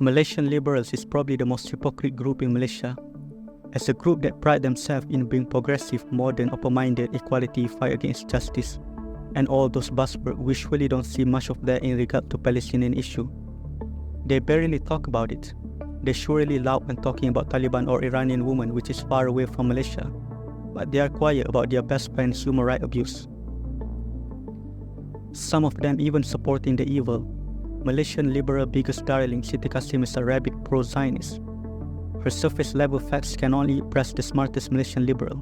Malaysian liberals is probably the most hypocrite group in Malaysia. As a group that pride themselves in being progressive, modern, open-minded, equality, fight against justice, and all those buzzwords, we surely don't see much of that in regard to Palestinian issue. They barely talk about it. They're surely loud when talking about Taliban or Iranian women, which is far away from Malaysia, but they are quiet about their best friend's human rights abuse. Some of them even supporting the evil. Malaysian liberal biggest darling Siti Kasim is a rabid pro-Zionist. Her surface-level facts can only impress the smartest Malaysian liberal.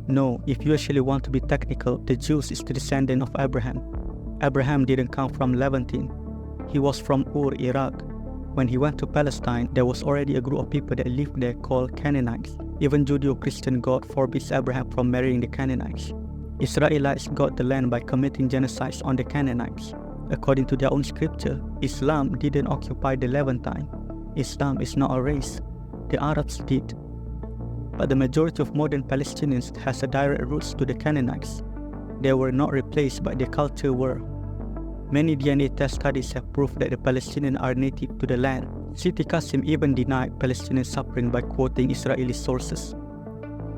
No, if you actually want to be technical, the Jews is the descendant of Abraham. Abraham didn't come from Levantine. He was from Ur, Iraq. When he went to Palestine, there was already a group of people that lived there called Canaanites. Even Judeo-Christian God forbids Abraham from marrying the Canaanites. Israelites got the land by committing genocides on the Canaanites. According to their own scripture, Islam didn't occupy the Levantine. Islam is not a race. The Arabs did. But the majority of modern Palestinians has a direct roots to the Canaanites. They were not replaced, but their culture were. Many DNA test studies have proved that the Palestinians are native to the land. Siti Kasim even denied Palestinian suffering by quoting Israeli sources.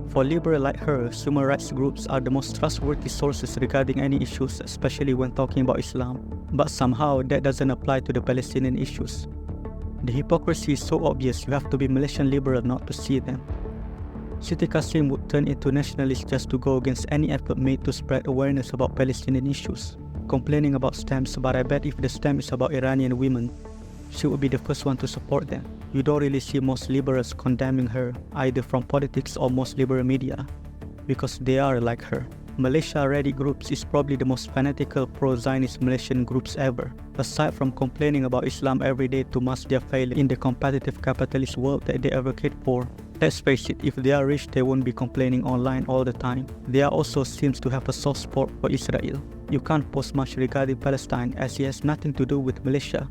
For liberals like her, human rights groups are the most trustworthy sources regarding any issues, especially when talking about Islam. But somehow that doesn't apply to the Palestinian issues. The hypocrisy is so obvious you have to be Malaysian liberal not to see them. Siti Kasim would turn into nationalist just to go against any effort made to spread awareness about Palestinian issues. Complaining about stamps, but I bet if the stamp is about Iranian women, she would be the first one to support them. You don't really see most liberals condemning her, either from politics or most liberal media, because they are like her. Malaysia Reddit groups is probably the most fanatical pro-Zionist Malaysian groups ever. Aside from complaining about Islam every day to mask their failure in the competitive capitalist world that they advocate for, let's face it, if they are rich, they won't be complaining online all the time. They also seems to have a soft spot for Israel. You can't post much regarding Palestine as it has nothing to do with Malaysia.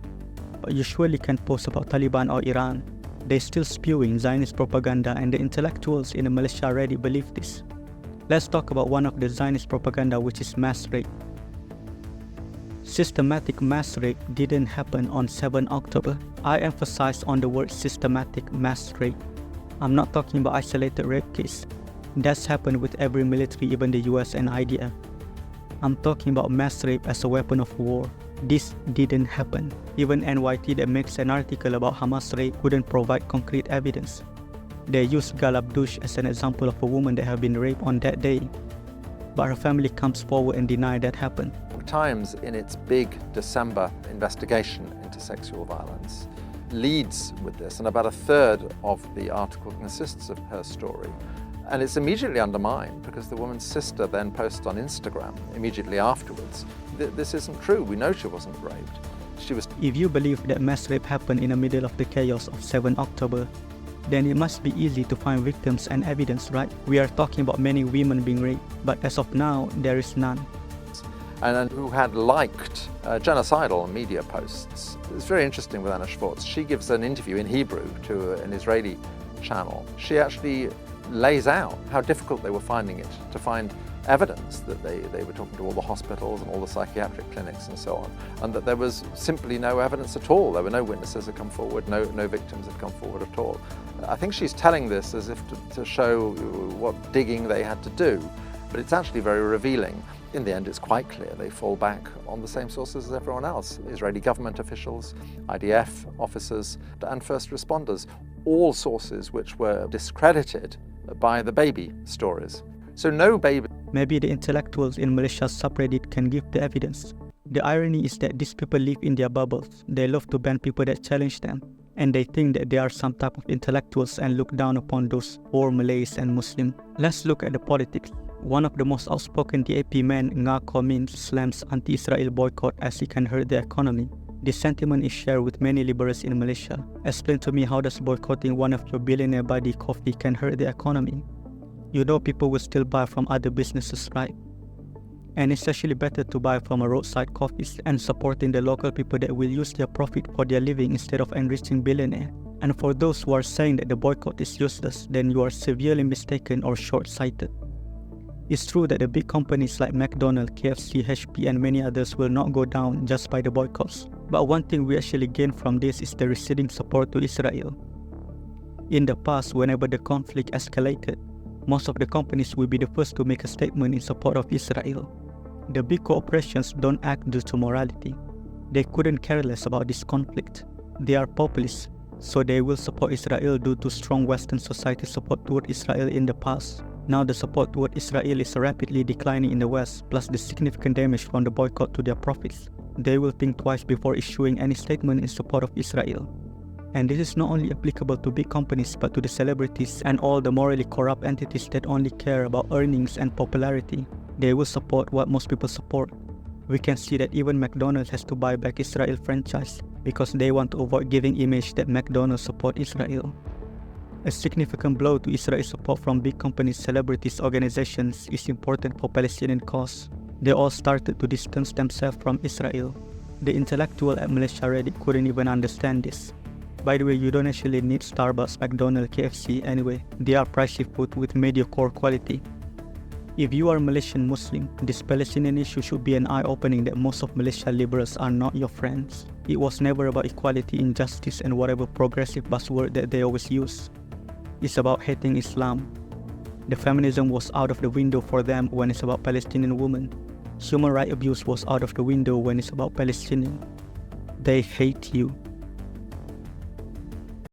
But you surely can post about Taliban or Iran. They're still spewing Zionist propaganda and the intellectuals in the Malaysia Reddit believe this. Let's talk about one of the Zionist propaganda, which is mass rape. Systematic mass rape didn't happen on 7 October. I emphasize on the word systematic mass rape. I'm not talking about isolated rape case. That's happened with every military, even the US and IDF. I'm talking about mass rape as a weapon of war. This didn't happen. Even NYT that makes an article about Hamas rape couldn't provide concrete evidence. They used Gal Abdush as an example of a woman that had been raped on that day. But her family comes forward and denies that happened. The Times, in its big December investigation into sexual violence, leads with this, and about a third of the article consists of her story. And it's immediately undermined because the woman's sister then posts on Instagram immediately afterwards, this isn't true, we know she wasn't raped. If you believe that mass rape happened in the middle of the chaos of 7 October, then it must be easy to find victims and evidence, right? We are talking about many women being raped, but as of now, there is none. And who had liked genocidal media posts. It's very interesting with Anna Schwartz. She gives an interview in Hebrew to an Israeli channel. She actually lays out how difficult they were finding it to find evidence that they were talking to all the hospitals and all the psychiatric clinics and so on, and that there was simply no evidence at all. There were no witnesses that come forward, no victims had come forward at all. I think she's telling this as if to show what digging they had to do, but it's actually very revealing. In the end, it's quite clear they fall back on the same sources as everyone else. Israeli government officials, IDF officers, and first responders, all sources which were discredited by the baby stories. So no baby. Maybe the intellectuals in Malaysia's subreddit can give the evidence. The irony is that these people live in their bubbles. They love to ban people that challenge them. And they think that they are some type of intellectuals and look down upon those poor Malays and Muslims. Let's look at the politics. One of the most outspoken DAP men, Nga Komin, slams anti-Israel boycott as it can hurt the economy. This sentiment is shared with many liberals in Malaysia. Explain to me how does boycotting one of your billionaire buddy coffee can hurt the economy? You know people will still buy from other businesses, right? And it's actually better to buy from a roadside coffees and supporting the local people that will use their profit for their living instead of enriching billionaires. And for those who are saying that the boycott is useless, then you are severely mistaken or short-sighted. It's true that the big companies like McDonald's, KFC, HP, and many others will not go down just by the boycotts. But one thing we actually gain from this is the receding support to Israel. In the past, whenever the conflict escalated, most of the companies will be the first to make a statement in support of Israel. The big corporations don't act due to morality. They couldn't care less about this conflict. They are populist, so they will support Israel due to strong Western society support toward Israel in the past. Now the support toward Israel is rapidly declining in the West, plus the significant damage from the boycott to their profits. They will think twice before issuing any statement in support of Israel. And this is not only applicable to big companies but to the celebrities and all the morally corrupt entities that only care about earnings and popularity. They will support what most people support. We can see that even McDonald's has to buy back Israel franchise because they want to avoid giving image that McDonald's support Israel. A significant blow to Israel's support from big companies, celebrities, organizations is important for Palestinian cause. They all started to distance themselves from Israel. The intellectual at Malaysia Reddit couldn't even understand this. By the way, you don't actually need Starbucks, McDonald's, KFC anyway. They are pricey food with mediocre quality. If you are a Malaysian Muslim, this Palestinian issue should be an eye-opening that most of Malaysia liberals are not your friends. It was never about equality, injustice, and whatever progressive buzzword that they always use. It's about hating Islam. The feminism was out of the window for them when it's about Palestinian women. Human rights abuse was out of the window when it's about Palestinian. They hate you.